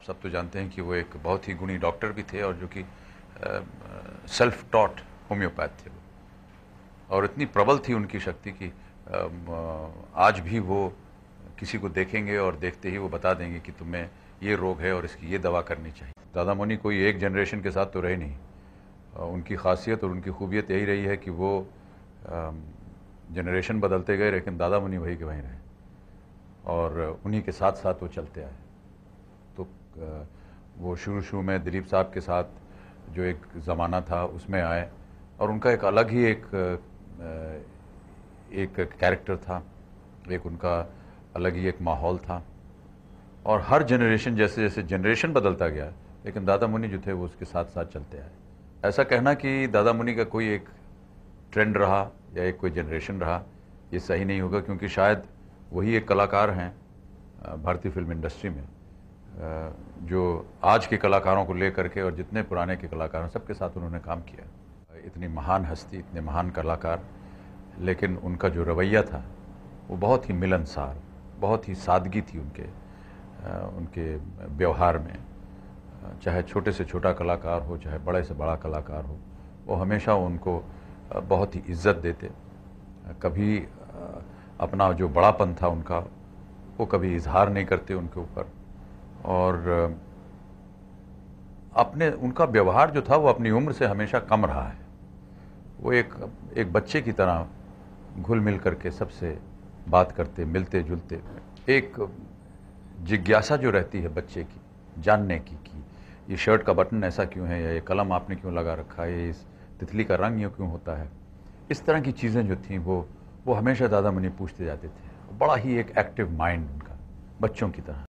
सब तो जानते हैं कि वो एक बहुत ही गुणी डॉक्टर भी थे और जो कि सेल्फ टॉट होम्योपैथ थे वो, और इतनी प्रबल थी उनकी शक्ति कि आज भी वो किसी को देखेंगे और देखते ही वो बता देंगे कि तुम्हें ये रोग है और इसकी ये दवा करनी चाहिए। दादा मुनि कोई एक जनरेशन के साथ तो रहे नहीं। उनकी खासियत और उनकी खूबियत यही रही है कि वो जनरेशन बदलते गए लेकिन दादा मुनि वही के वहीं रहे और उन्हीं के साथ साथ वो चलते आए। तो वो शुरू में दिलीप साहब के साथ जो एक ज़माना था उसमें आए और उनका एक अलग ही एक कैरेक्टर था, एक उनका अलग ही एक माहौल था। और हर जनरेशन जैसे जैसे जनरेशन बदलता गया लेकिन दादा मुनि जो थे वो उसके साथ साथ चलते आए। ऐसा कहना कि दादा मुनि का कोई एक ट्रेंड रहा या एक कोई जनरेशन रहा, ये सही नहीं होगा, क्योंकि शायद वही एक कलाकार हैं भारतीय फिल्म इंडस्ट्री में जो आज के कलाकारों को लेकर के और जितने पुराने के कलाकार हैं सबके साथ उन्होंने काम किया। इतनी महान हस्ती, इतने महान कलाकार, लेकिन उनका जो रवैया था वो बहुत ही मिलनसार, बहुत ही सादगी थी उनके व्यवहार में। चाहे छोटे से छोटा कलाकार हो, चाहे बड़े से बड़ा कलाकार हो, वो हमेशा उनको बहुत ही इज्जत देते। कभी अपना जो बड़ापन था उनका वो कभी इजहार नहीं करते उनके ऊपर, और उनका व्यवहार जो था वो अपनी उम्र से हमेशा कम रहा है। वो एक बच्चे की तरह घुल मिल करके सबसे बात करते, मिलते जुलते। एक जिज्ञासा जो रहती है बच्चे की जानने की कि ये शर्ट का बटन ऐसा क्यों है, या ये कलम आपने क्यों लगा रखा है, इस तितली का रंग यूँ क्यों होता है, इस तरह की चीज़ें जो थीं वो हमेशा दादा मुनि पूछते जाते थे। बड़ा ही एक एक्टिव माइंड उनका, बच्चों की तरह।